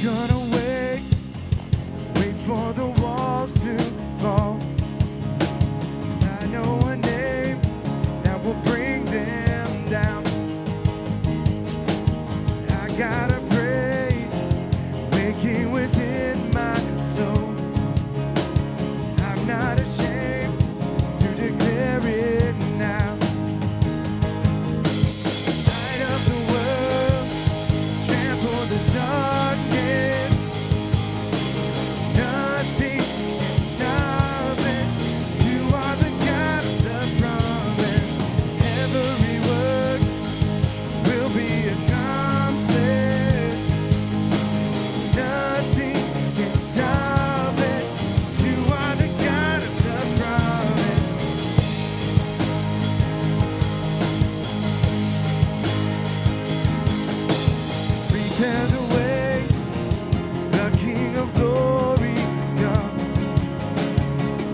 gonna wait for the walls to fall. I know a name that will bring them down. I got a praise waking within my soul. I'm not ashamed to declare it now. Light of the world, trample the darkness. Nothing can stop it. You are the God of the promise. Every word will be accomplished. Nothing can stop it. You are the God of the promise. Prepare the way, the King of glory comes.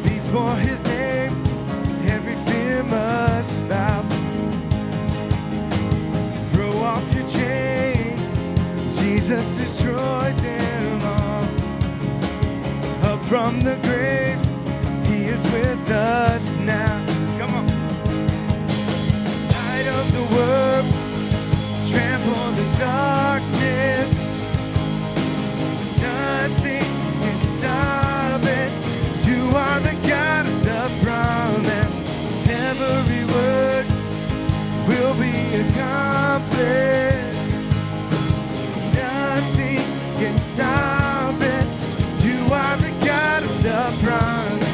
Before his name, every fear must bow. Throw off your chains, Jesus destroyed them all. Up from the grave, he is with us now. Come on. Light of the world, trample the darkness. Nothing can stop it. You are the God of the promise. Every word will be accomplished. Nothing can stop it. You are the God of the promise.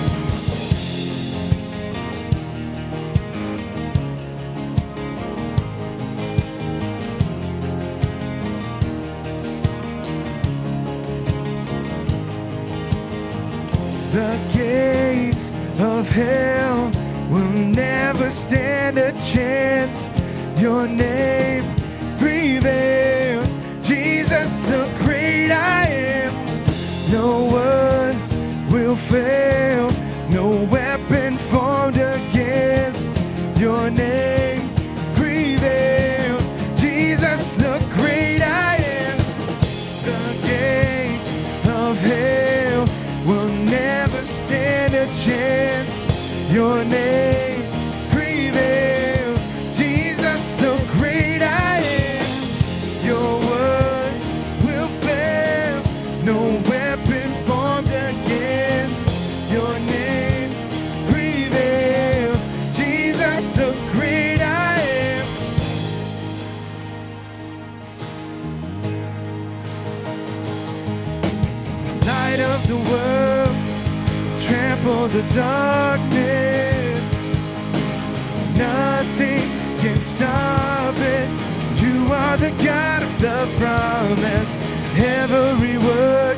The gates of hell will never stand a chance. Your name prevails, Jesus, the great I am. No word will fail, no weapon formed against your name prevails, Jesus, the great I am. The gates of hell will never stand a chance. Your name prevails, Jesus, the great I am. Your word will fail, no weapon formed against your name prevails, Jesus, the great I am. Light of the world, trample the darkness. Nothing can stop it. You are the God of the promise. Every word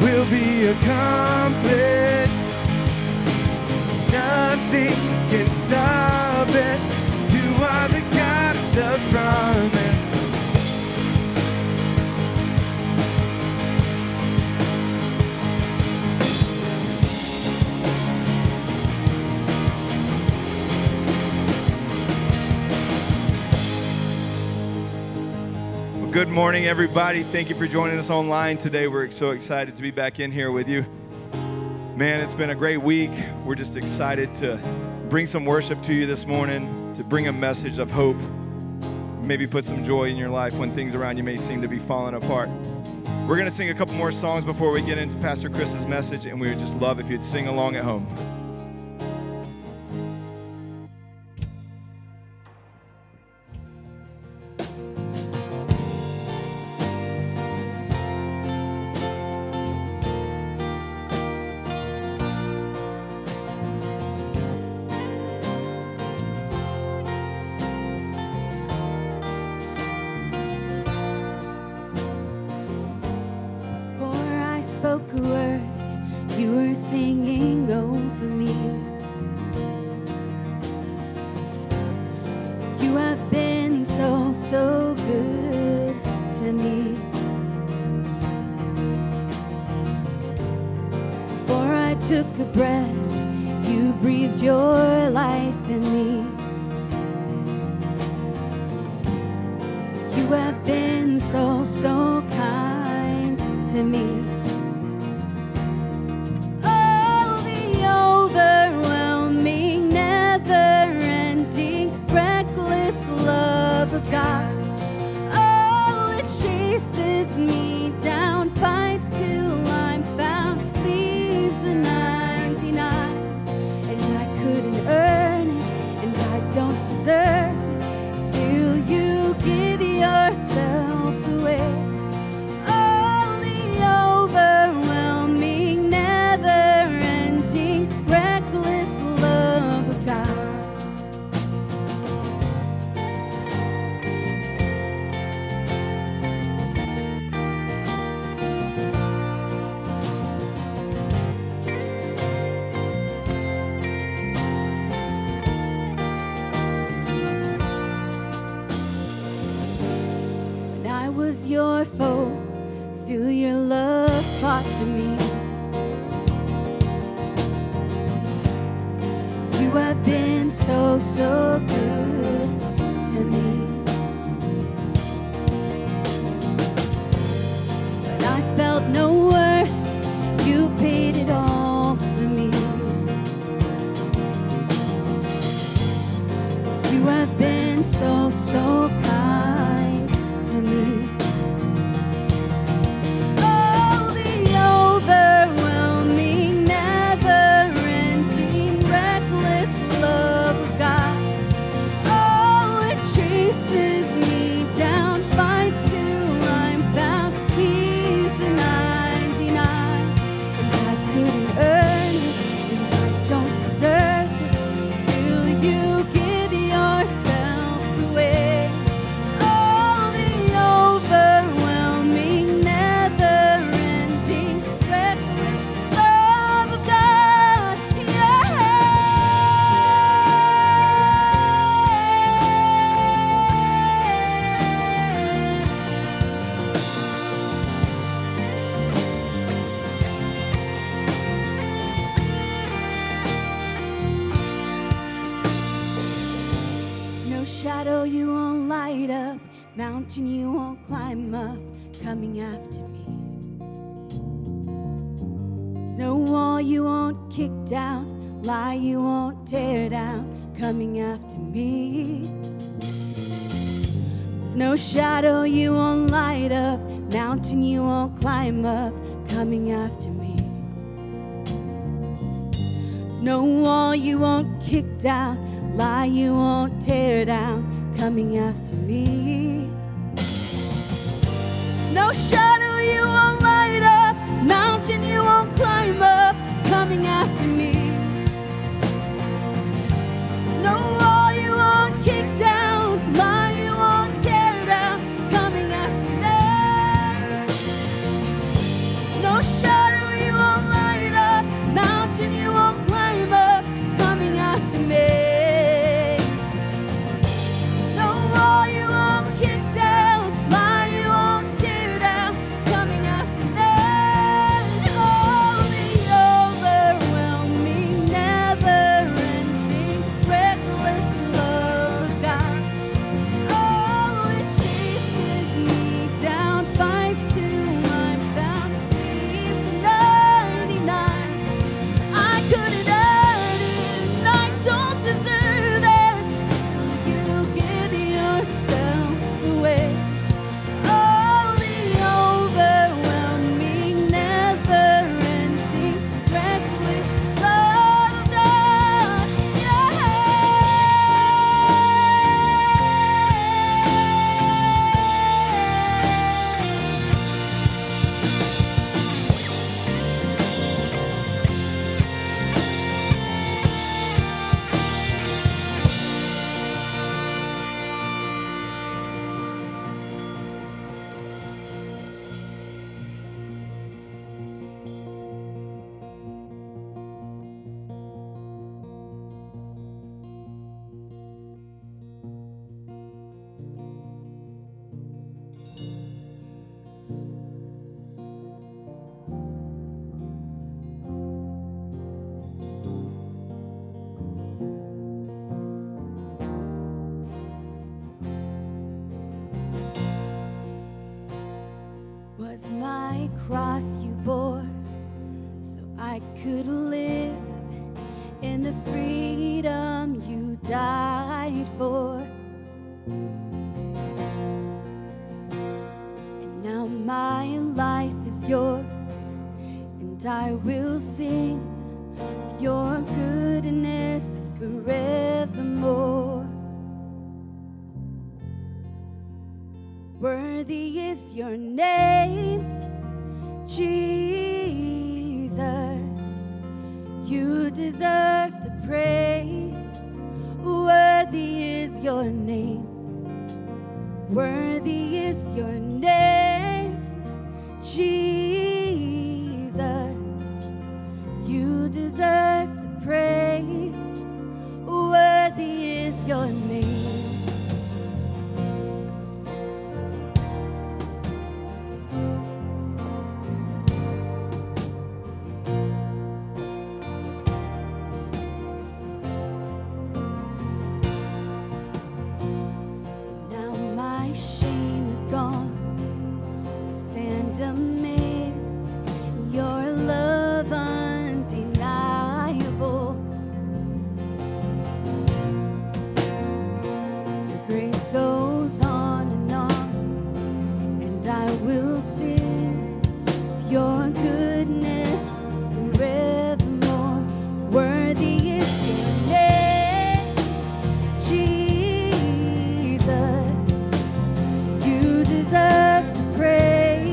will be accomplished. Nothing can stop it. You are the God of the promise. Good morning, everybody. Thank you for joining us online today. We're so excited to be back in here with you. Man, it's been a great week. We're just excited to bring some worship to you this morning, to bring a message of hope, maybe put some joy in your life when things around you may seem to be falling apart. We're going to sing a couple more songs before we get into Pastor Chris's message, and we would just love if you'd sing along at home. Spoke a word, you were singing over me. You have been so, so good to me. Before I took a breath, you breathed your life in me. You have been so, so kind after me. Oh, the overwhelming, never-ending, reckless love of God. Oh, it chases me down, fights till I'm found, leaves the 99. And I couldn't earn it, and I don't deserve it. Still, you give yourself away. Oh, the overwhelming, never-ending, reckless love of God. When I was your foe, still your love fought for me. You have been so, so good to me. When I felt no worth, you paid it all for me. You have been so, so kind to me. Oh, the overwhelming, never-ending, reckless love of God. Oh, it chases me down, fights till I'm found, leaves the 99. And I couldn't earn it, and I don't deserve it. Still, you give yourself away. Oh, the overwhelming, never-ending, reckless love of God. No shadow you won't light up, mountain you won't climb up, coming after me. There's no wall you won't kick down, lie you won't tear down, coming after me. There's no shadow you won't light up, mountain you won't climb up, coming after me. There's no wall you won't kick down, lie you won't tear down, coming after me. There's no shadow you won't light up, mountain you won't climb up, coming after me. There's no wall you won't kick down, lie you won't tear down, coming after me. No shadow you won't light up, mountain you won't climb up, coming after me. No wall you won't kick down, lie you won't tear down, was my cross you bore, so I could live in the freedom you died for. And now my life is yours, and I will sing of your goodness forevermore. Worthy is your name, Jesus. You deserve the praise. Worthy is your name. Worthy is your name, Jesus. You deserve the praise. Worthy is your name. Amazed in your love undeniable. Your grace goes on, and I will sing of your goodness forevermore. Worthy is your name, Jesus. You deserve the praise.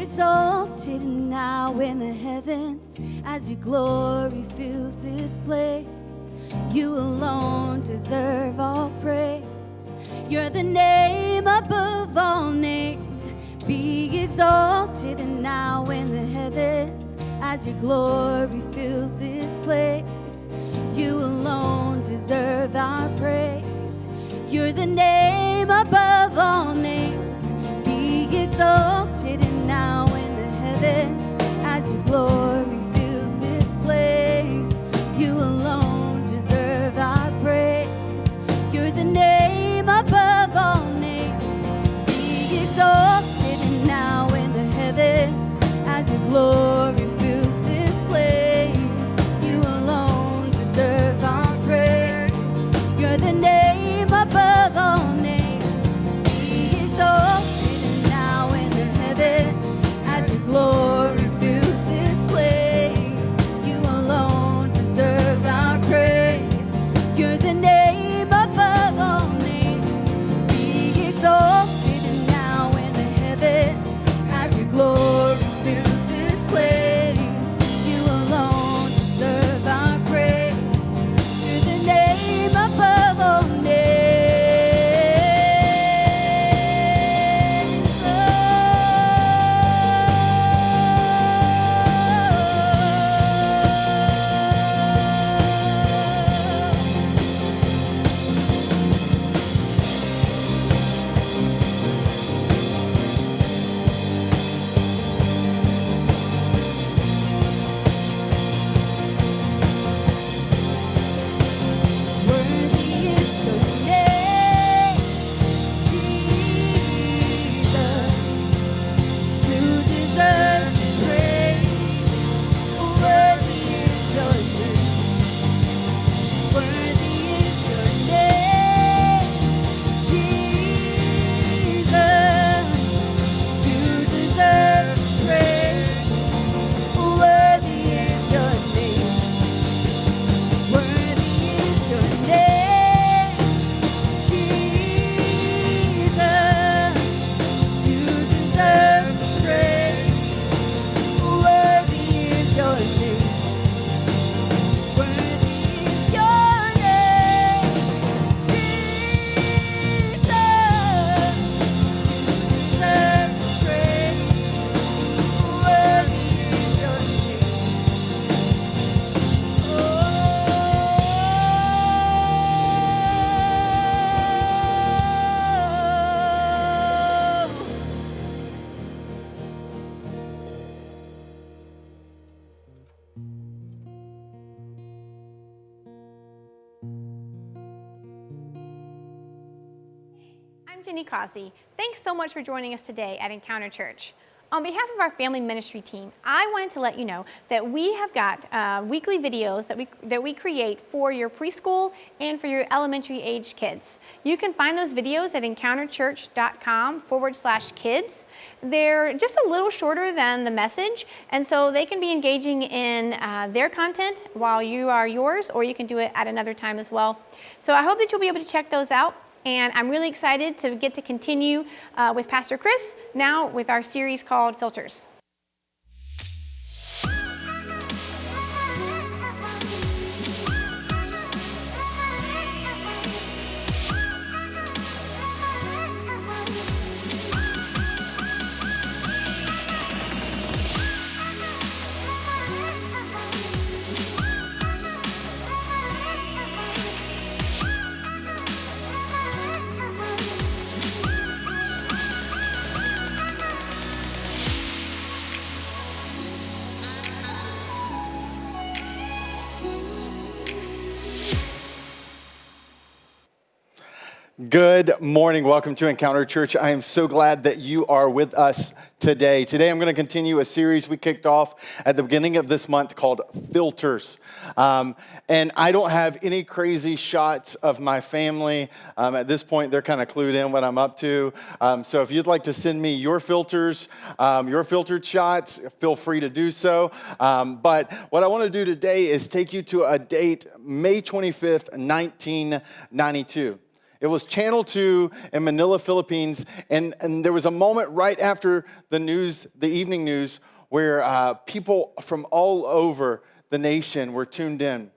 Exalted now in the heavens as your glory fills this place. You alone deserve all praise. You're the name above all names. Be exalted now in the heavens as your glory fills this place. You alone deserve our praise. You're the name above all names. Be exalted now in the heavens as your glory fills this place. You alone deserve our praise. You're the name above all names. Be exalted now in the heavens as your glory fills this place. You alone deserve our praise. You're the name above all names. Jenny Causey. Thanks so much for joining us today at Encounter Church. On behalf of our family ministry team, I wanted to let you know that we have got weekly videos that we create for your preschool and for your elementary age kids. You can find those videos at encounterchurch.com/kids. They're just a little shorter than the message, and so they can be engaging in their content while you are yours, or you can do it at another time as well. So I hope that you'll be able to check those out. And I'm really excited to get to continue with Pastor Chris now with our series called Filters. Good morning. Welcome to Encounter Church. I am so glad that you are with us today. Today I'm going to continue a series we kicked off at the beginning of this month called Filters. And I don't have any crazy shots of my family. At this point, they're kind of clued in what I'm up to. So if you'd like to send me your filters, your filtered shots, feel free to do so. But what I want to do today is take you to a date, May 25th, 1992. It was Channel 2 in Manila, Philippines, and there was a moment right after the evening news, where people from all over the nation were tuned in.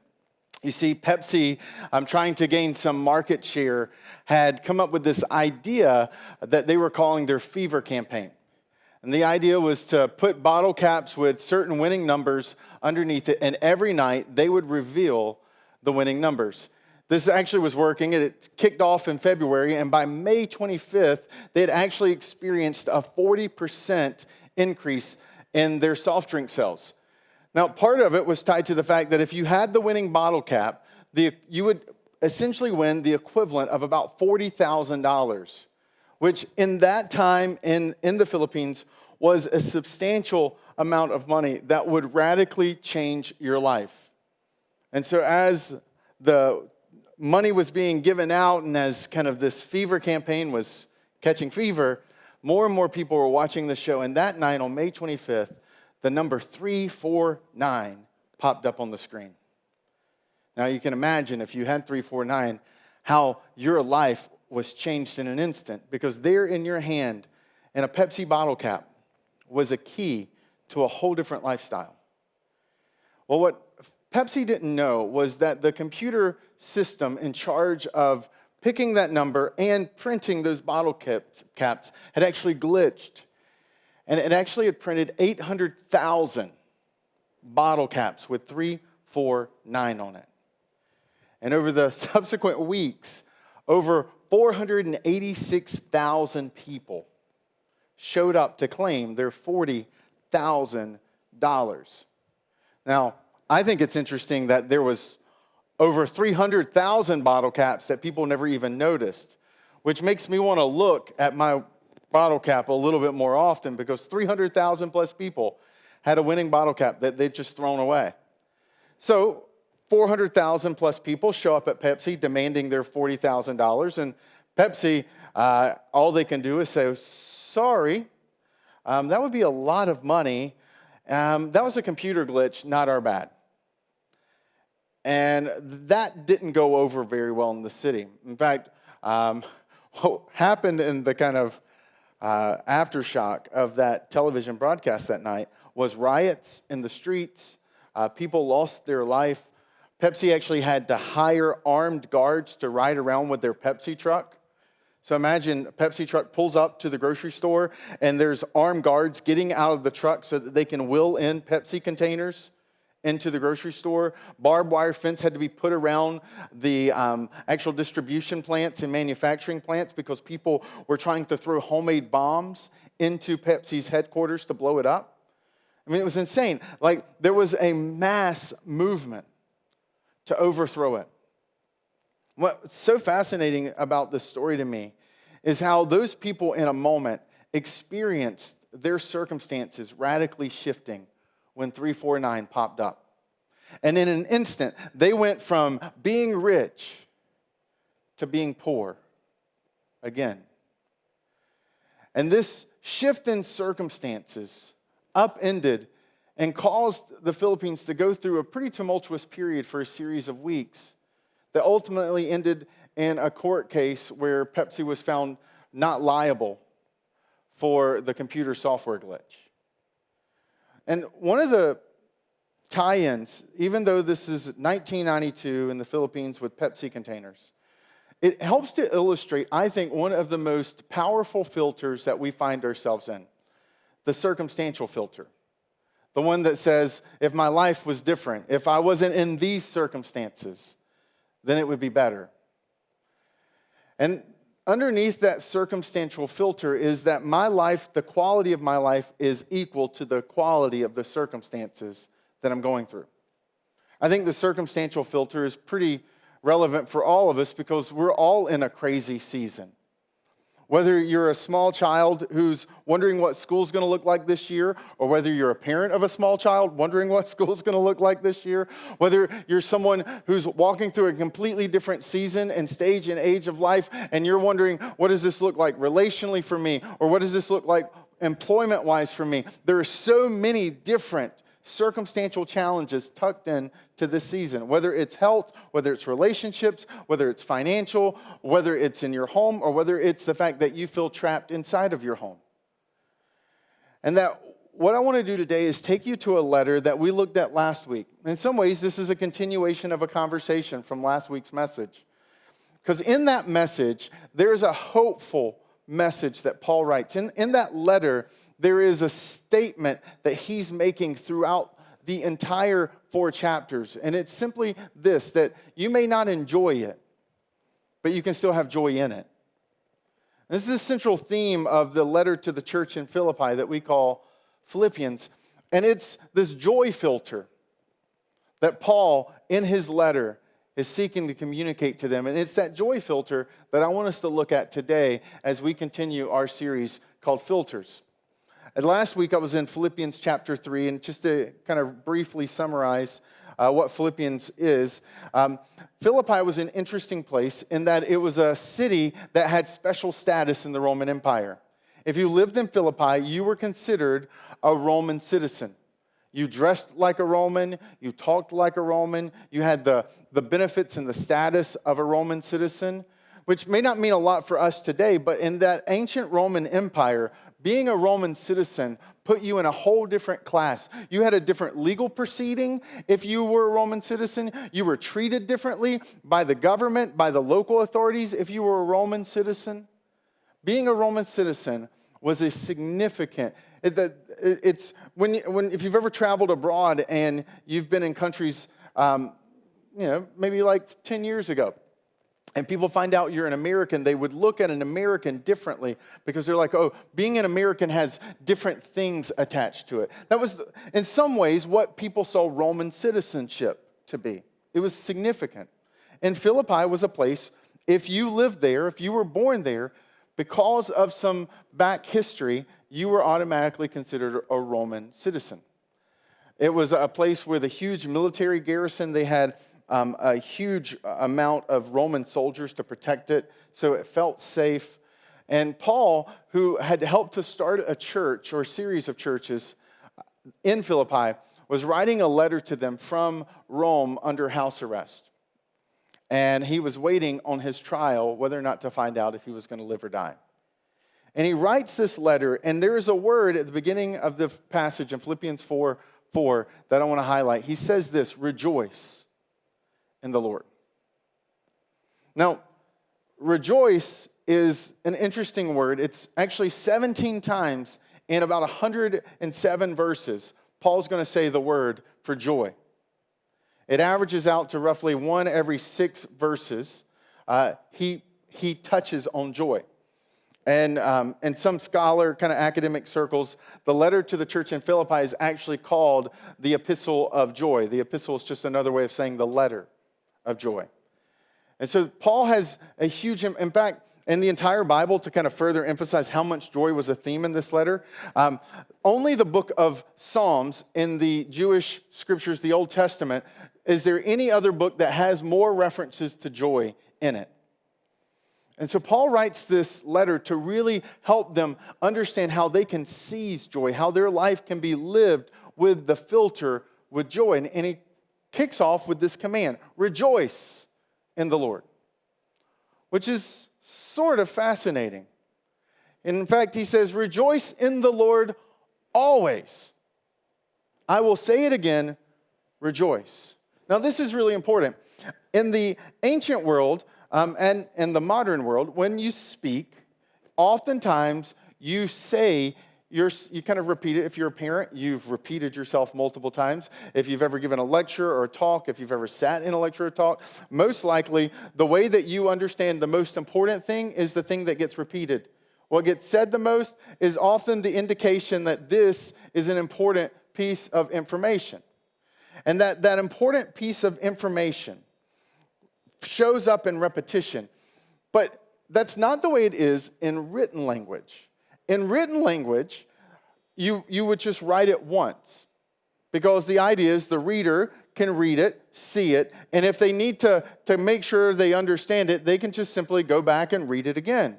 You see, Pepsi, trying to gain some market share, had come up with this idea that they were calling their Fever campaign. And the idea was to put bottle caps with certain winning numbers underneath it, and every night they would reveal the winning numbers. This actually was working. It kicked off in February, and by May 25th, they had actually experienced a 40% increase in their soft drink sales. Now, part of it was tied to the fact that if you had the winning bottle cap, you would essentially win the equivalent of about $40,000, which in that time in the Philippines was a substantial amount of money that would radically change your life. And so as the money was being given out, and as kind of this fever campaign was catching fever, more and more people were watching the show. And that night on May 25th, the number 349 popped up on the screen. Now you can imagine, if you had 349, how your life was changed in an instant, because there in your hand, in a Pepsi bottle cap, was a key to a whole different lifestyle. Well, what Pepsi didn't know was that the computer system in charge of picking that number and printing those bottle caps had actually glitched. And it actually had printed 800,000 bottle caps with 349 on it. And over the subsequent weeks, over 486,000 people showed up to claim their $40,000. Now, I think it's interesting that there was over 300,000 bottle caps that people never even noticed, which makes me want to look at my bottle cap a little bit more often, because 300,000 plus people had a winning bottle cap that they'd just thrown away. So 400,000 plus people show up at Pepsi demanding their $40,000, and Pepsi, all they can do is say, sorry, that would be a lot of money. That was a computer glitch, not our bad. And that didn't go over very well in the city. In fact, what happened in the kind of aftershock of that television broadcast that night was riots in the streets. People lost their life. Pepsi actually had to hire armed guards to ride around with their Pepsi truck. So imagine a Pepsi truck pulls up to the grocery store, and there's armed guards getting out of the truck so that they can wheel in Pepsi containers into the grocery store. Barbed wire fence had to be put around the actual distribution plants and manufacturing plants, because people were trying to throw homemade bombs into Pepsi's headquarters to blow it up. I mean, it was insane. Like, there was a mass movement to overthrow it. What's so fascinating about this story to me is how those people in a moment experienced their circumstances radically shifting when 349 popped up. And in an instant, they went from being rich to being poor again. And this shift in circumstances upended and caused the Philippines to go through a pretty tumultuous period for a series of weeks that ultimately ended in a court case where Pepsi was found not liable for the computer software glitch. And one of the tie-ins, even though this is 1992 in the Philippines with Pepsi containers, it helps to illustrate, I think, one of the most powerful filters that we find ourselves in, the circumstantial filter. The one that says, if my life was different, if I wasn't in these circumstances, then it would be better. And underneath that circumstantial filter is that my life, the quality of my life, is equal to the quality of the circumstances that I'm going through. I think the circumstantial filter is pretty relevant for all of us because we're all in a crazy season. Whether you're a small child who's wondering what school's going to look like this year, or whether you're a parent of a small child wondering what school's going to look like this year, whether you're someone who's walking through a completely different season and stage and age of life, and you're wondering, what does this look like relationally for me, or what does this look like employment-wise for me? There are so many different circumstantial challenges tucked in to this season, whether it's health, whether it's relationships, whether it's financial, whether it's in your home, or whether it's the fact that you feel trapped inside of your home. And that what I want to do today is take you to a letter that we looked at last week. In some ways, this is a continuation of a conversation from last week's message. Because in that message, there's a hopeful message that Paul writes. In that letter, there is a statement that he's making throughout the entire 4 chapters. And it's simply this, that you may not enjoy it, but you can still have joy in it. This is the central theme of the letter to the church in Philippi that we call Philippians. And it's this joy filter that Paul, in his letter, is seeking to communicate to them. And it's that joy filter that I want us to look at today as we continue our series called Filters. And last week I was in Philippians chapter 3, and just to kind of briefly summarize what Philippians is, Philippi was an interesting place in that it was a city that had special status in the Roman Empire. If you lived in Philippi, you were considered a Roman citizen. You dressed like a Roman, you talked like a Roman, you had the benefits and the status of a Roman citizen, which may not mean a lot for us today, but in that ancient Roman Empire, being a Roman citizen put you in a whole different class. You had a different legal proceeding if you were a Roman citizen. You were treated differently by the government, by the local authorities if you were a Roman citizen. Being a Roman citizen was a significant, if you've ever traveled abroad and you've been in countries, maybe like 10 years ago, and people find out you're an American, they would look at an American differently because they're like, oh, being an American has different things attached to it. That was, in some ways, what people saw Roman citizenship to be. It was significant. And Philippi was a place, if you lived there, if you were born there, because of some back history, you were automatically considered a Roman citizen. It was a place with a huge military garrison. They had a huge amount of Roman soldiers to protect it, so it felt safe. And Paul, who had helped to start a church or a series of churches in Philippi, was writing a letter to them from Rome under house arrest. And he was waiting on his trial, whether or not to find out if he was going to live or die. And he writes this letter, and there is a word at the beginning of the passage in Philippians 4:4 that I want to highlight. He says this, rejoice in the Lord. Now, rejoice is an interesting word. It's actually 17 times in about 107 verses, Paul's going to say the word for joy. It averages out to roughly 1 every 6 verses. He touches on joy. And in some scholar, kind of academic circles, the letter to the church in Philippi is actually called the Epistle of Joy. The epistle is just another way of saying the letter of joy. And so Paul has a huge, in fact, in the entire Bible, to kind of further emphasize how much joy was a theme in this letter, only the book of Psalms in the Jewish scriptures, the Old Testament, is there any other book that has more references to joy in it? And so Paul writes this letter to really help them understand how they can seize joy, how their life can be lived with the filter with joy. And he kicks off with this command, rejoice in the Lord, which is sort of fascinating. In fact, he says, rejoice in the Lord always. I will say it again, rejoice. Now, this is really important. In the ancient world and in the modern world, when you speak, oftentimes you say, you kind of repeat it. If you're a parent, you've repeated yourself multiple times. If you've ever given a lecture or a talk, if you've ever sat in a lecture or talk, most likely the way that you understand the most important thing is the thing that gets repeated. What gets said the most is often the indication that this is an important piece of information. And that important piece of information shows up in repetition. But that's not the way it is in written language. In written language, you would just write it once, because the idea is the reader can read it, see it, and if they need to make sure they understand it, they can just simply go back and read it again.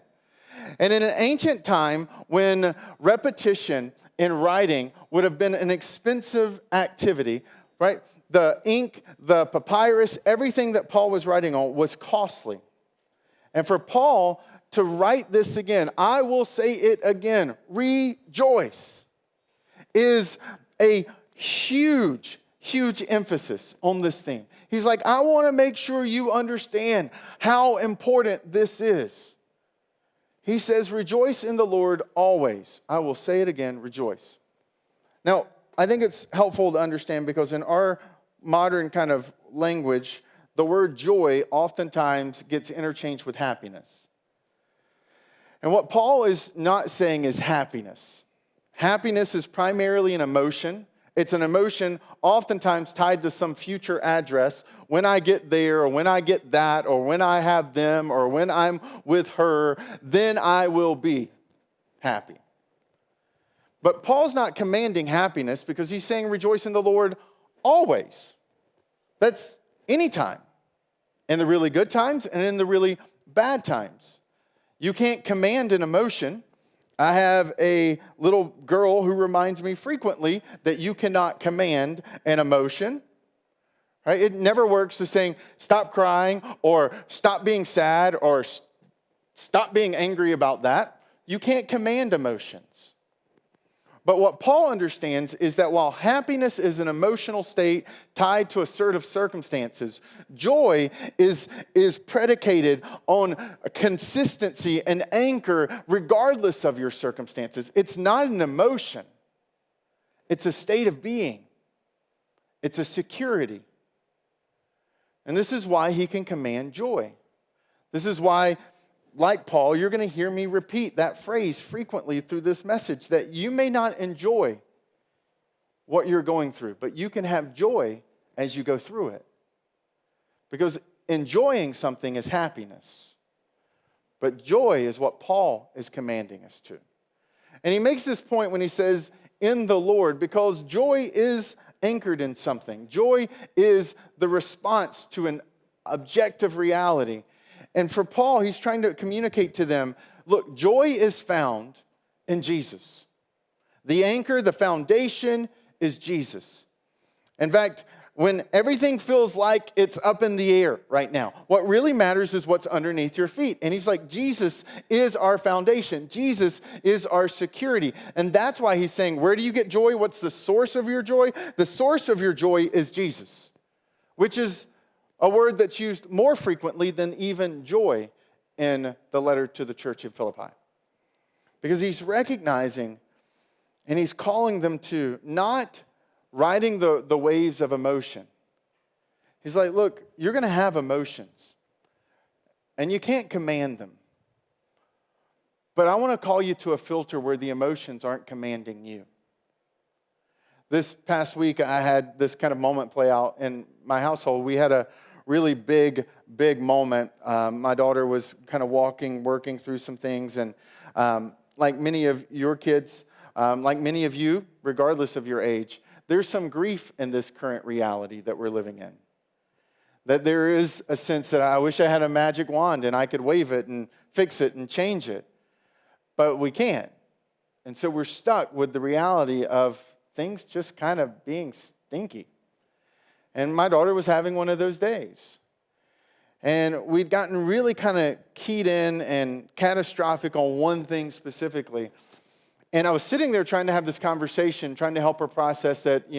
And in an ancient time, when repetition in writing would have been an expensive activity, right? The ink, the papyrus, everything that Paul was writing on was costly. And for Paul to write this again, I will say it again, rejoice, is a huge, huge emphasis on this theme. He's like, I want to make sure you understand how important this is. He says, rejoice in the Lord always. I will say it again, rejoice. Now, I think it's helpful to understand because in our modern kind of language, the word joy oftentimes gets interchanged with happiness. And what Paul is not saying is happiness. Happiness is primarily an emotion. It's an emotion oftentimes tied to some future address. When I get there, or when I get that, or when I have them, or when I'm with her, then I will be happy. But Paul's not commanding happiness because he's saying rejoice in the Lord always. That's anytime. In the really good times and in the really bad times. You can't command an emotion. I have a little girl who reminds me frequently that you cannot command an emotion. Right? It never works to saying, stop crying, or stop being sad, or stop being angry about that. You can't command emotions. But what Paul understands is that while happiness is an emotional state tied to assertive circumstances, joy is predicated on consistency and anchor regardless of your circumstances. It's not an emotion. It's a state of being. It's a security. And this is why he can command joy. This is why, like Paul, you're going to hear me repeat that phrase frequently through this message, that you may not enjoy what you're going through, but you can have joy as you go through it. Because enjoying something is happiness. But joy is what Paul is commanding us to. And he makes this point when he says, in the Lord, because joy is anchored in something. Joy is the response to an objective reality. And for Paul, he's trying to communicate to them, look, joy is found in Jesus. The anchor, the foundation is Jesus. In fact, when everything feels like it's up in the air right now, what really matters is what's underneath your feet. And he's like, Jesus is our foundation. Jesus is our security. And that's why he's saying, where do you get joy? What's the source of your joy? The source of your joy is Jesus, which is a word that's used more frequently than even joy in the letter to the church in Philippi. Because he's recognizing and he's calling them to not riding the waves of emotion. He's like, look, you're going to have emotions, and you can't command them. But I want to call you to a filter where the emotions aren't commanding you. This past week, I had this kind of moment play out in my household. We had a really big moment. My daughter was kind of working through some things, and like many of your kids, like many of you, regardless of your age, there's some grief in this current reality that we're living in. That there is a sense that I wish I had a magic wand and I could wave it and fix it and change it, but we can't. And so we're stuck with the reality of things just kind of being stinky. And my daughter was having one of those days. And we'd gotten really kind of keyed in and catastrophic on one thing specifically. And I was sitting there trying to have this conversation, trying to help her process that,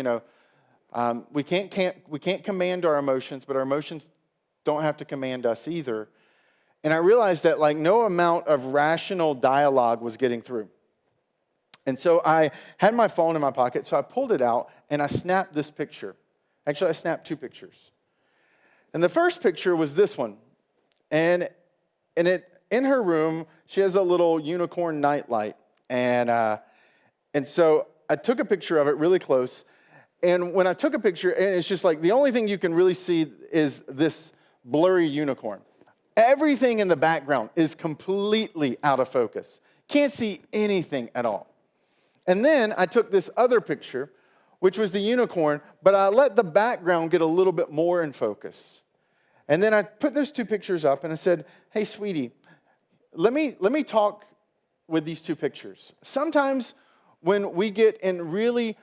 we can't command our emotions, but our emotions don't have to command us either. And I realized that like no amount of rational dialogue was getting through. And so I had my phone in my pocket, so I pulled it out and I snapped this picture. Actually, I snapped two pictures. And the first picture was this one. And in her room, she has a little unicorn nightlight. And so I took a picture of it really close. And when I took a picture, and it's just like the only thing you can really see is this blurry unicorn. Everything in the background is completely out of focus. Can't see anything at all. And then I took this other picture, which was the unicorn, but I let the background get a little bit more in focus. And then I put those two pictures up and I said, hey, sweetie, let me talk with these two pictures. Sometimes when we get in really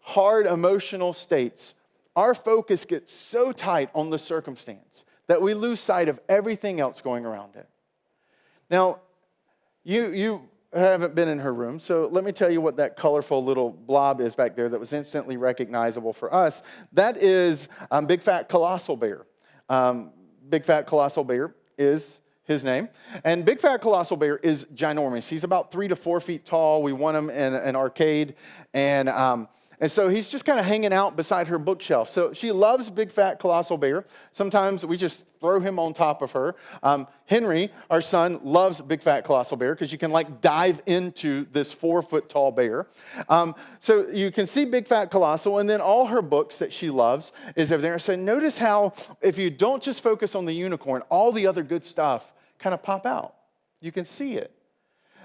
hard emotional states, our focus gets so tight on the circumstance that we lose sight of everything else going around it. Now, you haven't been in her room, so let me tell you what that colorful little blob is back there that was instantly recognizable for us. That is Big Fat Colossal Bear. Big Fat Colossal Bear is his name. And Big Fat Colossal Bear is ginormous. He's about 3 to 4 feet tall. We won him in an arcade. And so he's just kind of hanging out beside her bookshelf. So she loves Big Fat Colossal Bear. Sometimes we just throw him on top of her. Henry, our son, loves Big Fat Colossal Bear because you can like dive into this 4-foot tall bear. So you can see Big Fat Colossal, and then all her books that she loves is over there. So notice how if you don't just focus on the unicorn, all the other good stuff kind of pop out. You can see it.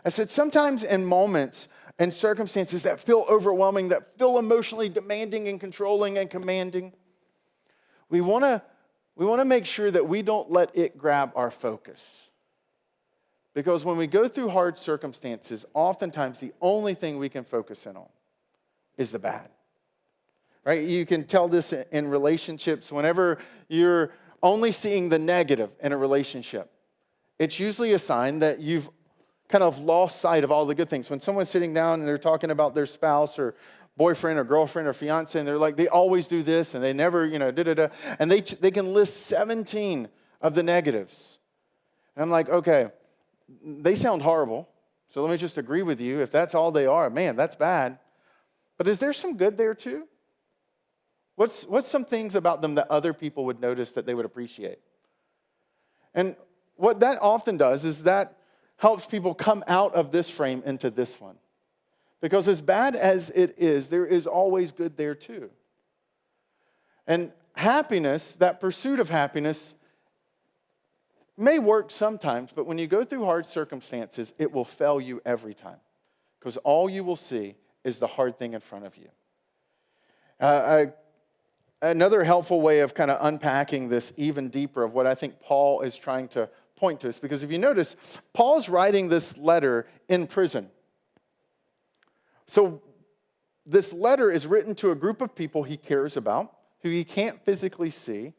I said sometimes in moments and circumstances that feel overwhelming, that feel emotionally demanding and controlling and commanding, we want to make sure that we don't let it grab our focus. Because when we go through hard circumstances, oftentimes the only thing we can focus in on is the bad. Right? You can tell this in relationships. Whenever you're only seeing the negative in a relationship, it's usually a sign that you've kind of lost sight of all the good things. When someone's sitting down and they're talking about their spouse or boyfriend or girlfriend or fiance, and they're like, they always do this, and they never, and they can list 17 of the negatives. And I'm like, okay, they sound horrible, so let me just agree with you. If that's all they are, man, that's bad. But is there some good there too? What's some things about them that other people would notice that they would appreciate? And what that often does is that helps people come out of this frame into this one. Because as bad as it is, there is always good there too. And happiness, that pursuit of happiness, may work sometimes, but when you go through hard circumstances, it will fail you every time. Because all you will see is the hard thing in front of you. Another helpful way of kind of unpacking this even deeper of what I think Paul is trying to point to us, because if you notice, Paul's writing this letter in prison. So this letter is written to a group of people he cares about, who he can't physically see.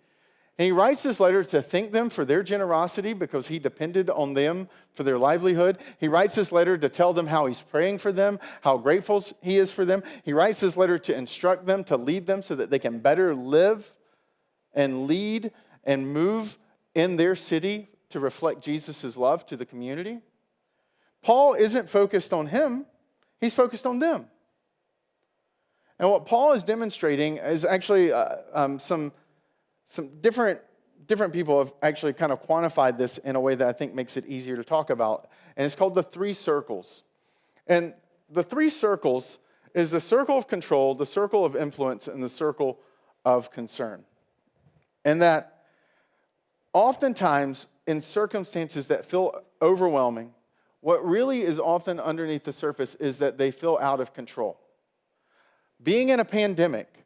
And he writes this letter to thank them for their generosity because he depended on them for their livelihood. He writes this letter to tell them how he's praying for them, how grateful he is for them. He writes this letter to instruct them, to lead them so that they can better live and lead and move in their city to reflect Jesus' love to the community. Paul isn't focused on him. He's focused on them. And what Paul is demonstrating is actually some different people have actually kind of quantified this in a way that I think makes it easier to talk about. And it's called the 3 circles. And the 3 circles is the circle of control, the circle of influence, and the circle of concern. And that oftentimes in circumstances that feel overwhelming, what really is often underneath the surface is that they feel out of control. Being in a pandemic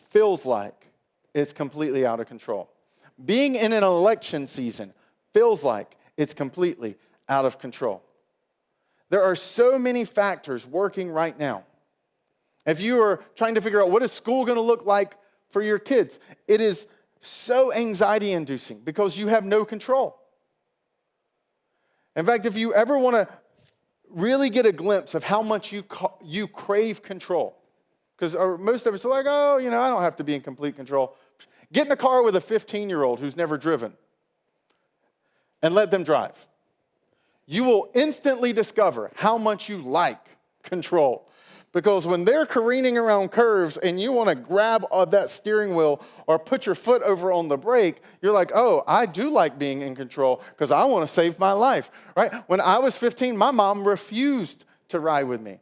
feels like it's completely out of control. Being in an election season feels like it's completely out of control. There are so many factors working right now. If you are trying to figure out what is school going to look like for your kids, it is so anxiety-inducing because you have no control. In fact, if you ever want to really get a glimpse of how much you crave control, because most of us are like, oh, I don't have to be in complete control. Get in a car with a 15-year-old who's never driven and let them drive. You will instantly discover how much you like control. Because when they're careening around curves and you want to grab that steering wheel or put your foot over on the brake, you're like, oh, I do like being in control because I want to save my life, right? When I was 15, my mom refused to ride with me.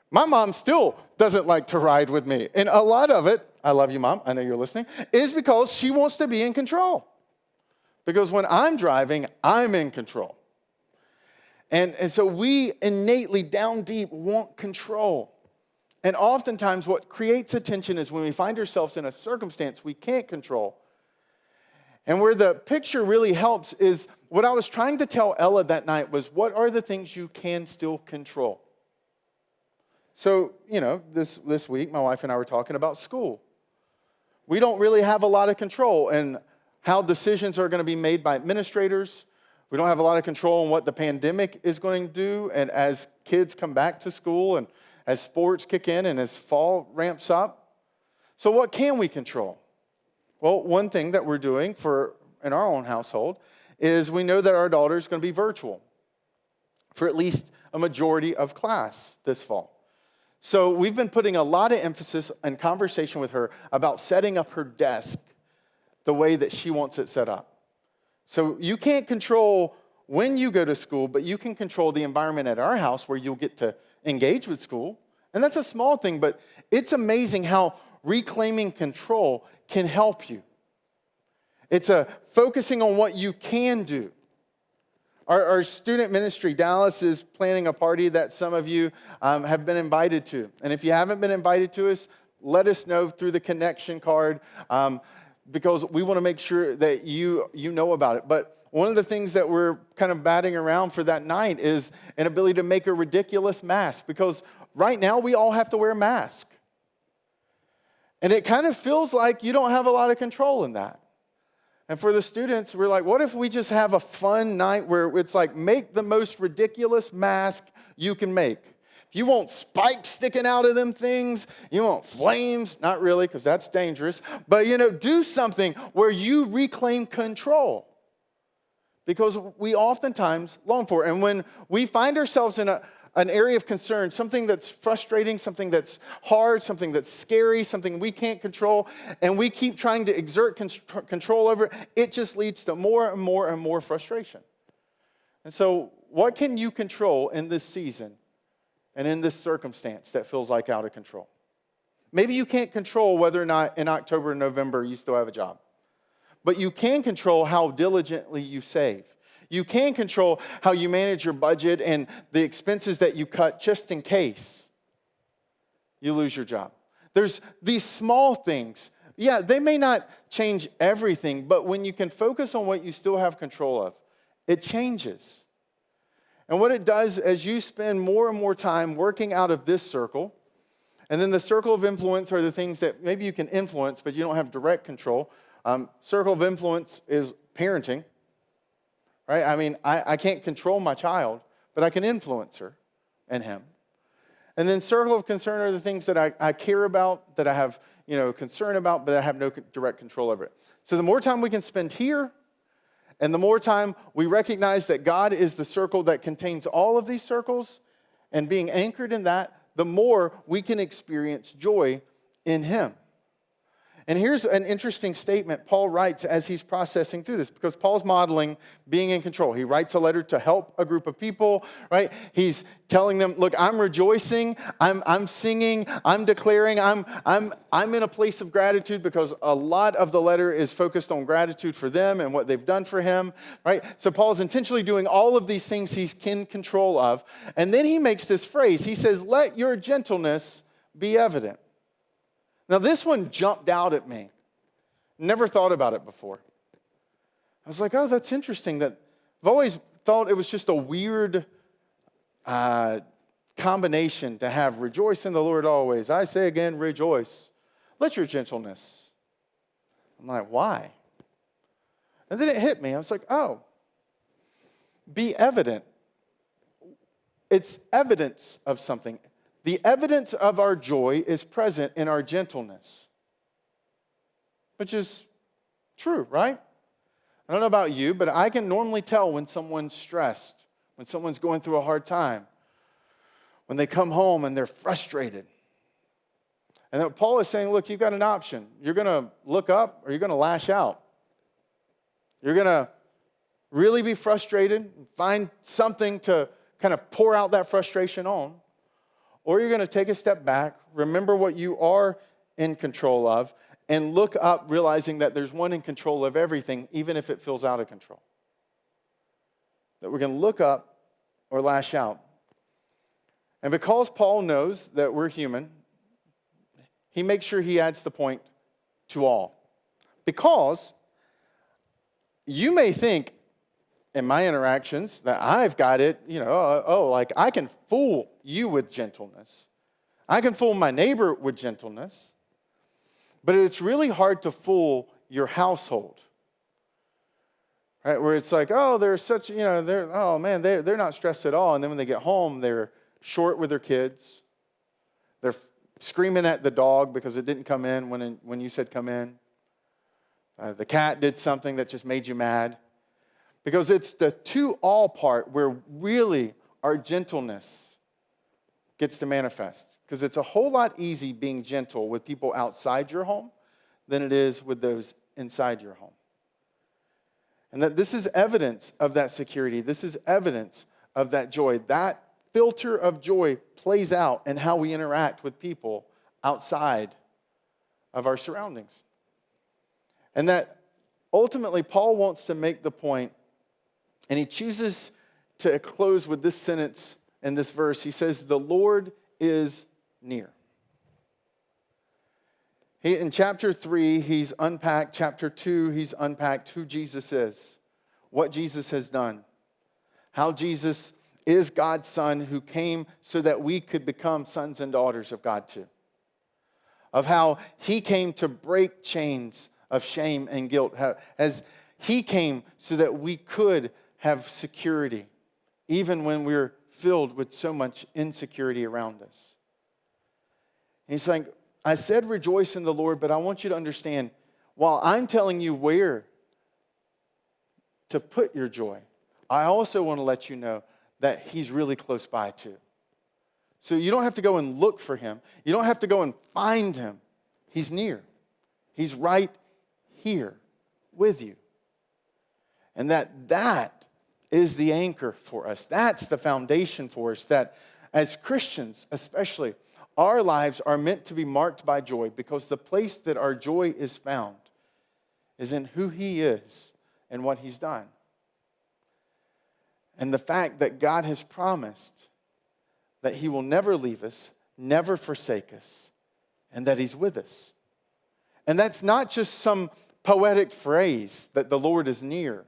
My mom still doesn't like to ride with me. And a lot of it, I love you, Mom, I know you're listening, is because she wants to be in control. Because when I'm driving, I'm in control. And so we innately, down deep, want control. And oftentimes what creates a tension is when we find ourselves in a circumstance we can't control. And where the picture really helps is what I was trying to tell Ella that night was, what are the things you can still control? So, this week, my wife and I were talking about school. We don't really have a lot of control in how decisions are going to be made by administrators. We don't have a lot of control on what the pandemic is going to do. And as kids come back to school and as sports kick in and as fall ramps up. So what can we control? Well, one thing that we're doing in our own household is we know that our daughter is going to be virtual for at least a majority of class this fall. So we've been putting a lot of emphasis and conversation with her about setting up her desk the way that she wants it set up. So you can't control when you go to school, but you can control the environment at our house where you'll get to engage with school. And that's a small thing, but it's amazing how reclaiming control can help you. It's focusing on what you can do. Our student ministry, Dallas, is planning a party that some of you have been invited to. And if you haven't been invited to us, let us know through the connection card. Because we want to make sure that you know about it. But one of the things that we're kind of batting around for that night is an ability to make a ridiculous mask. Because right now, we all have to wear a mask. And it kind of feels like you don't have a lot of control in that. And for the students, we're like, what if we just have a fun night where it's like, make the most ridiculous mask you can make? You want spikes sticking out of them things. You want flames. Not really, because that's dangerous. But, do something where you reclaim control. Because we oftentimes long for it. And when we find ourselves in an area of concern, something that's frustrating, something that's hard, something that's scary, something we can't control, and we keep trying to exert control over it, it just leads to more and more and more frustration. And so what can you control in this season? And in this circumstance that feels like out of control. Maybe you can't control whether or not in October and November you still have a job. But you can control how diligently you save. You can control how you manage your budget and the expenses that you cut just in case you lose your job. There's these small things. Yeah, they may not change everything, but when you can focus on what you still have control of, it changes. And what it does as you spend more and more time working out of this circle, and then the circle of influence are the things that maybe you can influence, but you don't have direct control. Circle of influence is parenting, right? I mean, I can't control my child, but I can influence her and him. And then circle of concern are the things that I care about, that I have concern about, but I have no direct control over it. So the more time we can spend here, and the more time we recognize that God is the circle that contains all of these circles, and being anchored in that, the more we can experience joy in Him. And here's an interesting statement Paul writes as he's processing through this, because Paul's modeling being in control. He writes a letter to help a group of people, right? He's telling them, look, I'm rejoicing, I'm singing, I'm declaring, I'm in a place of gratitude, because a lot of the letter is focused on gratitude for them and what they've done for him, right? So Paul's intentionally doing all of these things he's in control of. And then he makes this phrase. He says, let your gentleness be evident. Now, this one jumped out at me. Never thought about it before. I was like, oh, that's interesting. I've always thought it was just a weird combination to have rejoice in the Lord always. I say again, rejoice. Let your gentleness. I'm like, why? And then it hit me. I was like, oh, be evident. It's evidence of something. The evidence of our joy is present in our gentleness, which is true, right? I don't know about you, but I can normally tell when someone's stressed, when someone's going through a hard time, when they come home and they're frustrated. And then Paul is saying, look, you've got an option. You're going to look up or you're going to lash out. You're going to really be frustrated and find something to kind of pour out that frustration on. Or you're going to take a step back, remember what you are in control of, and look up realizing that there's one in control of everything, even if it feels out of control. That we're going to look up or lash out. And because Paul knows that we're human, he makes sure he adds the point to all. Because you may think in my interactions that I've got it, like I can fool you with gentleness. I can fool my neighbor with gentleness. But it's really hard to fool your household. Right? Where it's like, oh, they're such, they're not stressed at all. And then when they get home, they're short with their kids. They're screaming at the dog because it didn't come in when you said come in. The cat did something that just made you mad. Because it's the to all part where really our gentleness gets to manifest. Because it's a whole lot easier being gentle with people outside your home than it is with those inside your home. And that this is evidence of that security. This is evidence of that joy. That filter of joy plays out in how we interact with people outside of our surroundings. And that ultimately Paul wants to make the point. And he chooses to close with this sentence in this verse. He says, the Lord is near. In chapter 3, he's unpacked. Chapter 2, he's unpacked who Jesus is, what Jesus has done, how Jesus is God's Son who came so that we could become sons and daughters of God too, of how he came to break chains of shame and guilt, as he came so that we could have security, even when we're filled with so much insecurity around us. And he's saying, I said rejoice in the Lord, but I want you to understand, while I'm telling you where to put your joy, I also want to let you know that he's really close by too. So you don't have to go and look for him. You don't have to go and find him. He's near. He's right here with you. And that is the anchor for us. That's the foundation for us, that as Christians especially, our lives are meant to be marked by joy, because the place that our joy is found is in who he is and what he's done. And the fact that God has promised that he will never leave us, never forsake us, and that he's with us. And that's not just some poetic phrase that the Lord is near.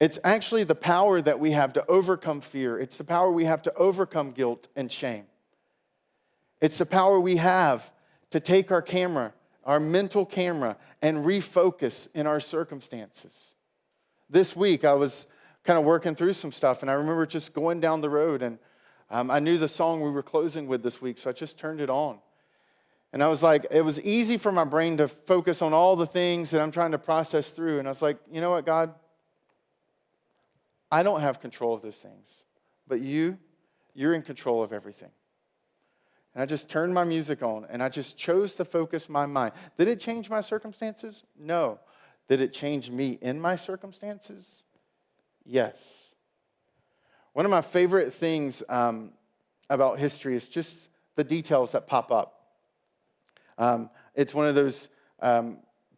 It's actually the power that we have to overcome fear. It's the power we have to overcome guilt and shame. It's the power we have to take our camera, our mental camera, and refocus in our circumstances. This week, I was kind of working through some stuff, and I remember just going down the road, and I knew the song we were closing with this week, so I just turned it on. And I was like, it was easy for my brain to focus on all the things that I'm trying to process through. And I was like, you know what, God? I don't have control of those things, but you're in control of everything. and I just turned my music on, and I just chose to focus my mind. Did it change my circumstances? No. Did it change me in my circumstances? Yes. One of my favorite things about history is just the details that pop up. It's one of those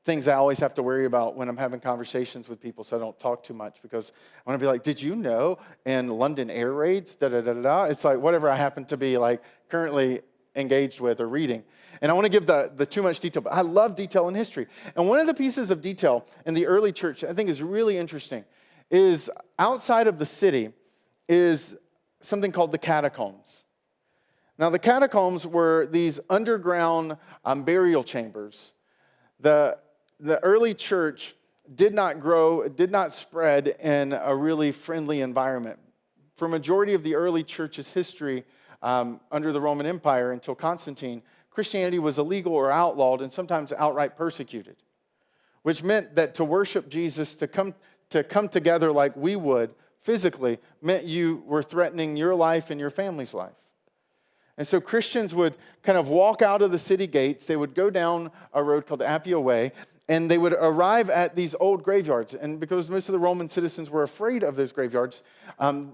things I always have to worry about when I'm having conversations with people, so I don't talk too much, because I want to be like, did you know in London air raids, da-da-da-da-da? It's like whatever I happen to be like currently engaged with or reading. And I want to give the too much detail, but I love detail in history. And one of the pieces of detail in the early church I think is really interesting is outside of the city is something called the catacombs. Now, the catacombs were these underground burial chambers. The early church did not grow, did not spread in a really friendly environment. For a majority of the early church's history under the Roman Empire until Constantine, Christianity was illegal or outlawed and sometimes outright persecuted, which meant that to worship Jesus, to come together like we would physically, meant you were threatening your life and your family's life. And so Christians would kind of walk out of the city gates. They would go down a road called the Appia Way, and they would arrive at these old graveyards. And because most of the Roman citizens were afraid of those graveyards,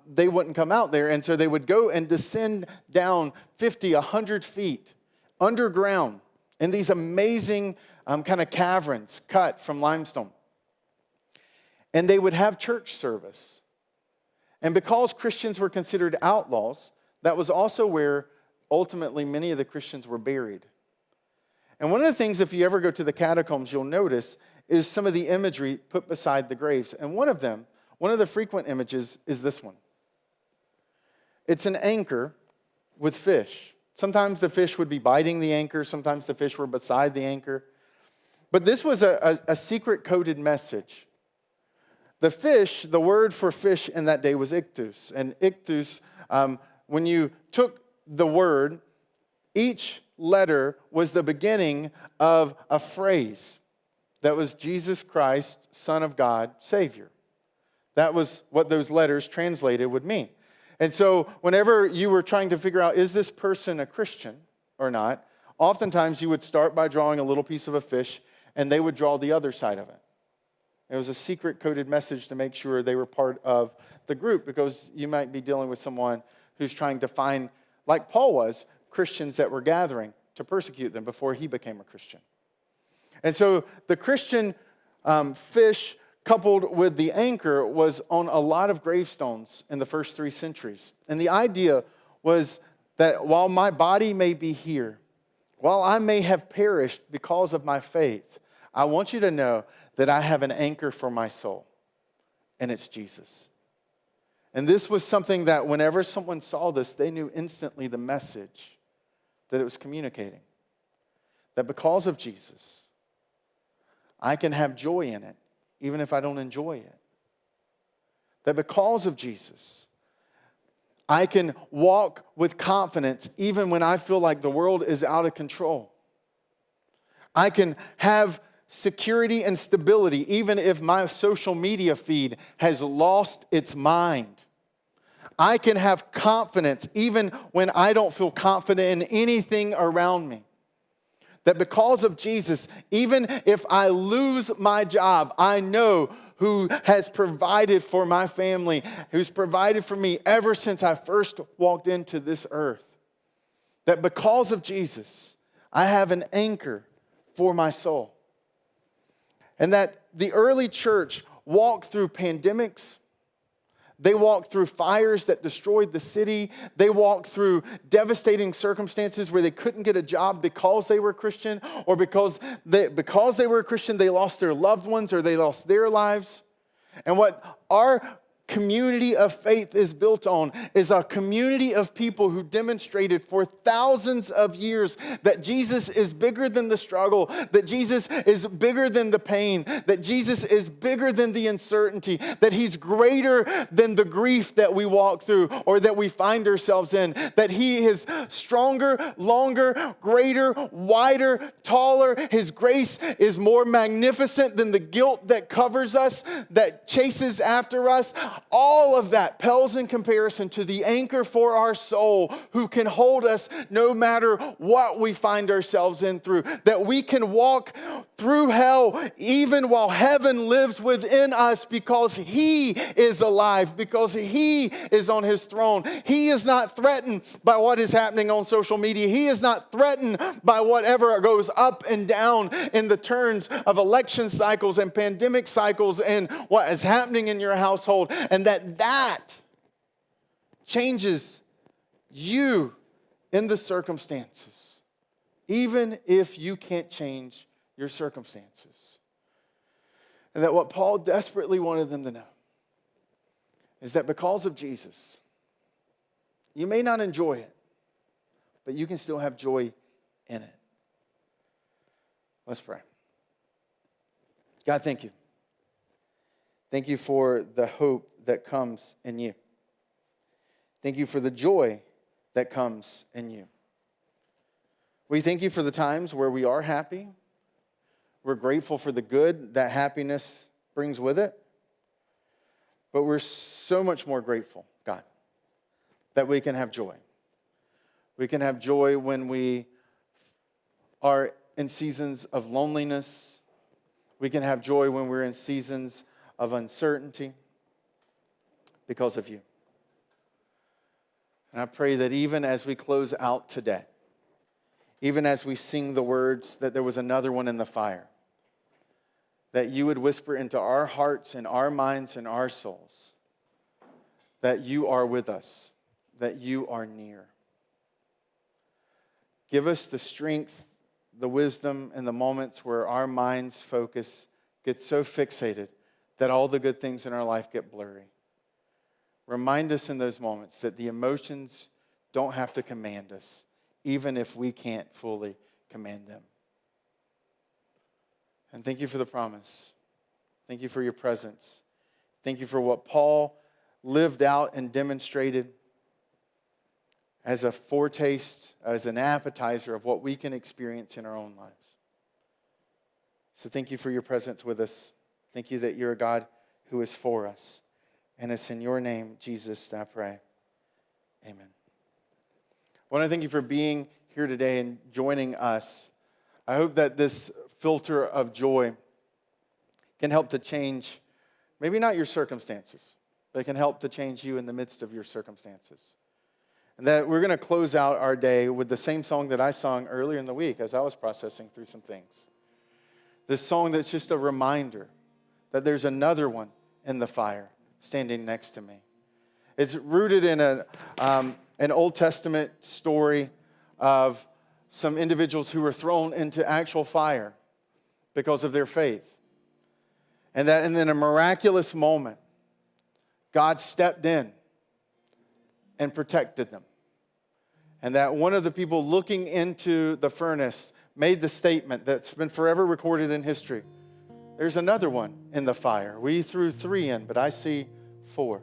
they wouldn't come out there. And so they would go and descend down 50, 100 feet underground in these amazing kind of caverns cut from limestone. And they would have church service. And because Christians were considered outlaws, that was also where ultimately many of the Christians were buried. And one of the things, if you ever go to the catacombs, you'll notice is some of the imagery put beside the graves. And one of the frequent images is this one. It's an anchor with fish. Sometimes the fish would be biting the anchor. Sometimes the fish were beside the anchor. But this was a secret coded message. The fish, the word for fish in that day was ichthus. And ichthus, when you took the word, each letter was the beginning of a phrase that was Jesus Christ, Son of God, Savior. That was what those letters translated would mean. And so whenever you were trying to figure out, is this person a Christian or not, oftentimes you would start by drawing a little piece of a fish, and they would draw the other side of it. It was a secret coded message to make sure they were part of the group, because you might be dealing with someone who's trying to find, like Paul was, Christians that were gathering to persecute them before he became a Christian. And so the Christian fish coupled with the anchor was on a lot of gravestones in the first 3 centuries. And the idea was that while my body may be here, while I may have perished because of my faith, I want you to know that I have an anchor for my soul, and it's Jesus. And this was something that whenever someone saw this, they knew instantly the message that it was communicating. That because of Jesus, I can have joy in it, even if I don't enjoy it. That because of Jesus, I can walk with confidence even when I feel like the world is out of control. I can have security and stability even if my social media feed has lost its mind. I can have confidence even when I don't feel confident in anything around me. That because of Jesus, even if I lose my job, I know who has provided for my family, who's provided for me ever since I first walked into this earth. That because of Jesus, I have an anchor for my soul. And that the early church walked through pandemics. They walked through fires that destroyed the city. They walked through devastating circumstances where they couldn't get a job because they were Christian, or because they were a Christian, they lost their loved ones or they lost their lives. And what our community of faith is built on is a community of people who demonstrated for thousands of years that Jesus is bigger than the struggle, that Jesus is bigger than the pain, that Jesus is bigger than the uncertainty, that he's greater than the grief that we walk through or that we find ourselves in, that he is stronger, longer, greater, wider, taller. His grace is more magnificent than the guilt that covers us, that chases after us. all of that pales in comparison to the anchor for our soul who can hold us no matter what we find ourselves in through. That we can walk through hell even while heaven lives within us because He is alive, because He is on His throne. He is not threatened by what is happening on social media. He is not threatened by whatever goes up and down in the turns of election cycles and pandemic cycles and what is happening in your household. And that changes you in the circumstances, even if you can't change your circumstances. And that what Paul desperately wanted them to know is that because of Jesus, you may not enjoy it, but you can still have joy in it. Let's pray. God, thank you. Thank you for the hope that comes in you. Thank you for the joy that comes in you. We thank you for the times where we are happy. We're grateful for the good that happiness brings with it. But we're so much more grateful, God, that we can have joy. We can have joy when we are in seasons of loneliness. We can have joy when we're in seasons of uncertainty because of you. And I pray that even as we close out today, even as we sing the words that there was another one in the fire, that you would whisper into our hearts and our minds and our souls that you are with us, that you are near. Give us the strength, the wisdom, and the moments where our mind's focus gets so fixated that all the good things in our life get blurry. Remind us in those moments that the emotions don't have to command us, even if we can't fully command them. And thank you for the promise. Thank you for your presence. Thank you for what Paul lived out and demonstrated as a foretaste, as an appetizer of what we can experience in our own lives. So thank you for your presence with us. Thank you that you're a God who is for us. And it's in your name, Jesus, that I pray. Amen. I want to thank you for being here today and joining us. I hope that this filter of joy can help to change, maybe not your circumstances, but it can help to change you in the midst of your circumstances. And that we're going to close out our day with the same song that I sung earlier in the week as I was processing through some things. This song that's just a reminder that there's another one in the fire standing next to me. It's rooted in an Old Testament story of some individuals who were thrown into actual fire because of their faith. And that in a miraculous moment, God stepped in and protected them. And that one of the people looking into the furnace made the statement that's been forever recorded in history. There's another one in the fire. We threw 3 in, but I see 4.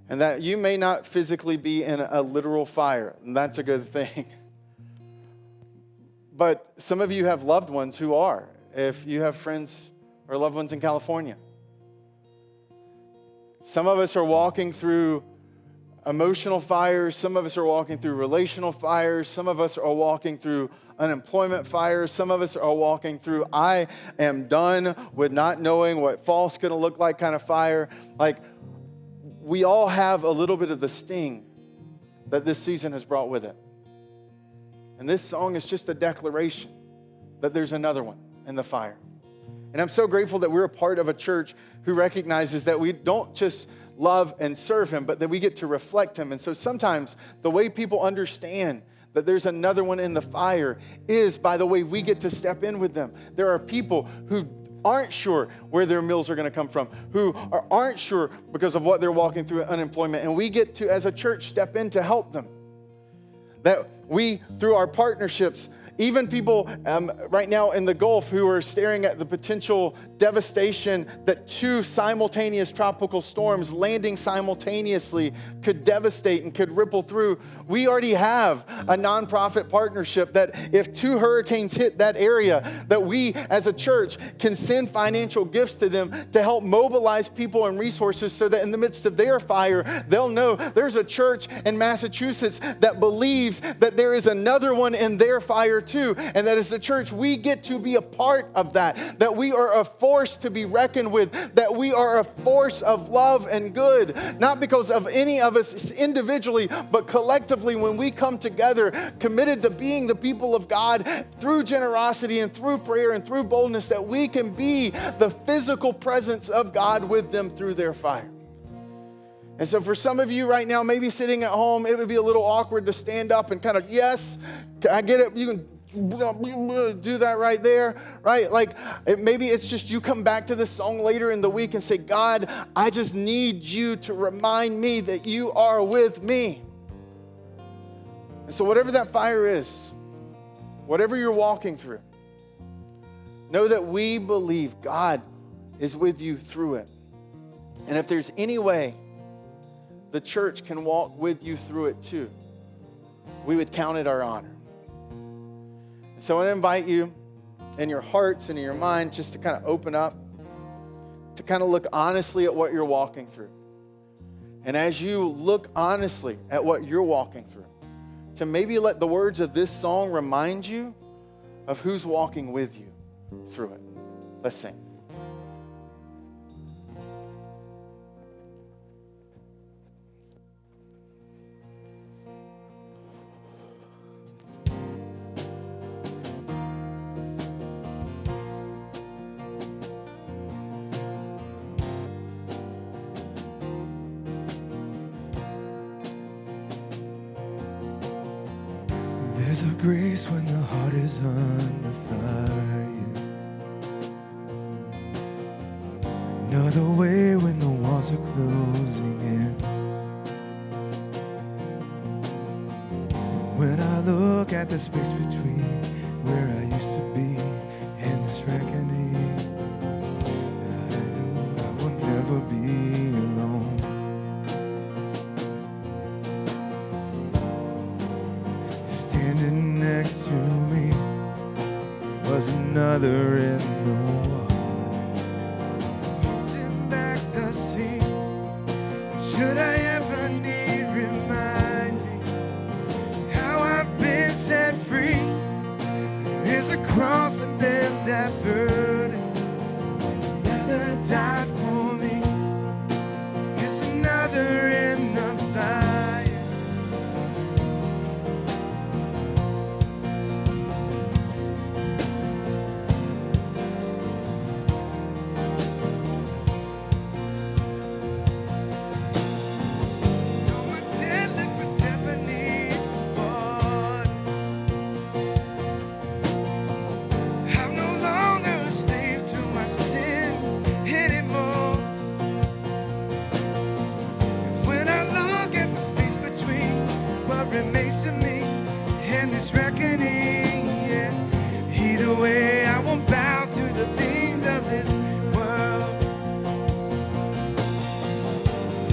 And that you may not physically be in a literal fire, and that's a good thing. But some of you have loved ones who are. If you have friends or loved ones in California. Some of us are walking through emotional fires. Some of us are walking through relational fires. Some of us are walking through unemployment fires. Some of us are walking through, I am done with not knowing what fall's going to look like kind of fire. Like, we all have a little bit of the sting that this season has brought with it. And this song is just a declaration that there's another one in the fire. And I'm so grateful that we're a part of a church who recognizes that we don't just love and serve Him, but that we get to reflect Him. And so sometimes the way people understand that there's another one in the fire is by the way we get to step in with them. There are people who aren't sure where their meals are going to come from, who aren't sure because of what they're walking through unemployment. And we get to, as a church, step in to help them. That we, through our partnerships even people right now in the Gulf who are staring at the potential devastation that 2 simultaneous tropical storms landing simultaneously could devastate and could ripple through. We already have a nonprofit partnership that if 2 hurricanes hit that area, that we as a church can send financial gifts to them to help mobilize people and resources so that in the midst of their fire, they'll know there's a church in Massachusetts that believes that there is another one in their fire too, and that as a church, we get to be a part of that we are a force to be reckoned with, that we are a force of love and good, not because of any of us individually, but collectively when we come together, committed to being the people of God through generosity and through prayer and through boldness, that we can be the physical presence of God with them through their fire. And so for some of you right now, maybe sitting at home, it would be a little awkward to stand up and kind of, yes, I get it, you can do that right there, right? Like maybe it's just you come back to this song later in the week and say, God, I just need you to remind me that you are with me. And so whatever that fire is, whatever you're walking through, know that we believe God is with you through it. And if there's any way the church can walk with you through it too, we would count it our honor. So I want to invite you in your hearts and in your mind just to kind of open up, to kind of look honestly at what you're walking through. And as you look honestly at what you're walking through, to maybe let the words of this song remind you of who's walking with you through it. Let's sing. There's a grace when the heart is under fire. Another way when the walls are closing in. When I look at the space between where I used to be and this reckoning, I knew I would never be alone. Standing next to me was another in the water, holding back the sea. Should I ever need reminding how I've been set free? There is a cross and there's that burden that died for me. There's another in the fire.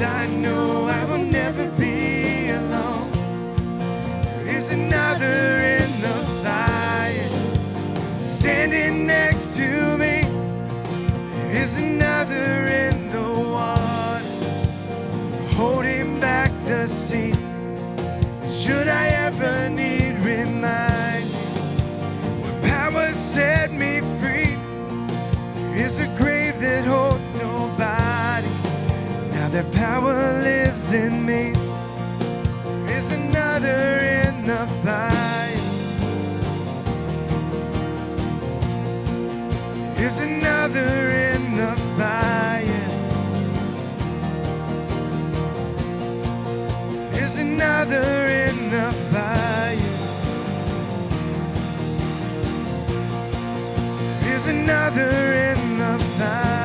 I know I will never be alone. There is another in the fire, standing next to me. There is another in the water, holding back the sea. Should I ever need reminding, where power set me free? There is a grave that holds nobody. Now that power lives in me. There's another in the fire. There's another in the fire. There's another in the fire. There's another in the fire.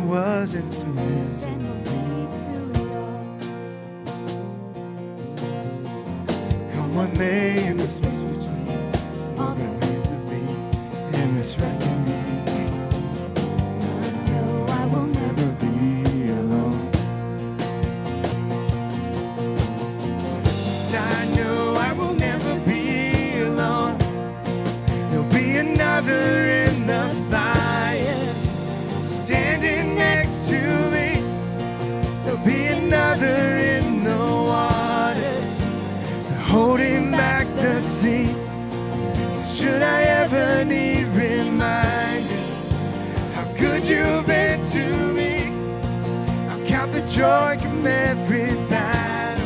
wasn't to lose. And we'll be through it all. Come what may in the space between all that needs to be in this reckoning. I know I will never Never be alone. I know I will never be alone. There'll be another in the fire, standing next to me. There'll be another in the waters, holding back the sea. Should I ever need reminding how good you've been to me, I'll count the joy from every battle,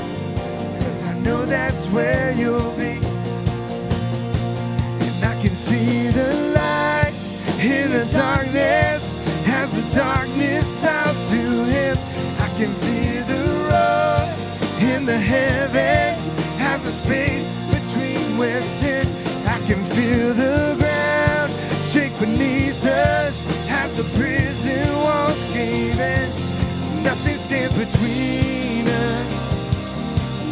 'cause I know that's where you'll be. And I can see the light in the darkness as the darkness bows to him. I can feel the roar in the heavens as the space between we're spin. I can feel the ground shake beneath us as the prison walls cave in. Nothing stands between us.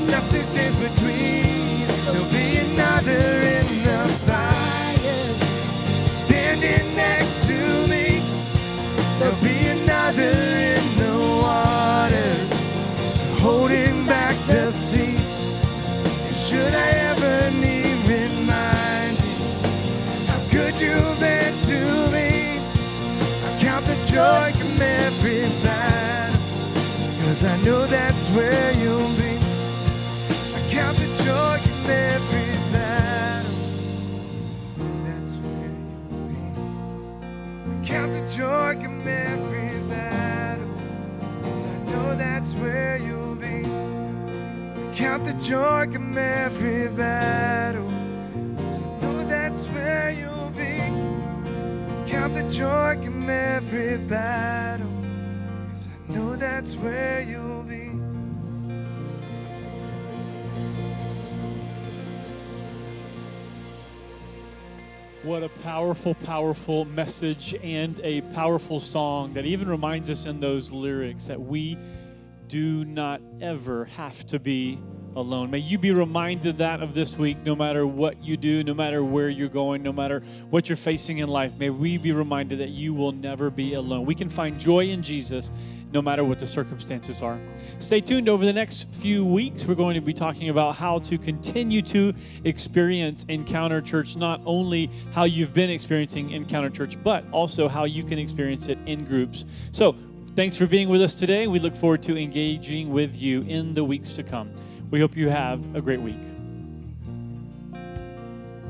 Nothing stands between. There'll be another in the fire, standing next to me. There'll be another in the water, holding back the sea. And should I ever need reminding how good you've been to me, I count the joy from every battle, 'cause I know that's where you'll be. I count the joy from every battle, 'cause I know that's where you'll be. I count the joy from every battle, 'cause I know that's where you'll be. Count the joy from every battle, 'cause I know that's where you'll be. Count the joy from every battle, 'cause I know that's where you'll be. What a powerful, powerful message and a powerful song that even reminds us in those lyrics that we do not ever have to be alone. May you be reminded that of this week, no matter what you do, no matter where you're going, no matter what you're facing in life. May we be reminded that you will never be alone. We can find joy in Jesus no matter what the circumstances are. Stay tuned. Over the next few weeks, we're going to be talking about how to continue to experience Encounter Church, not only how you've been experiencing Encounter Church, but also how you can experience it in groups. So thanks for being with us today. We look forward to engaging with you in the weeks to come. We hope you have a great week.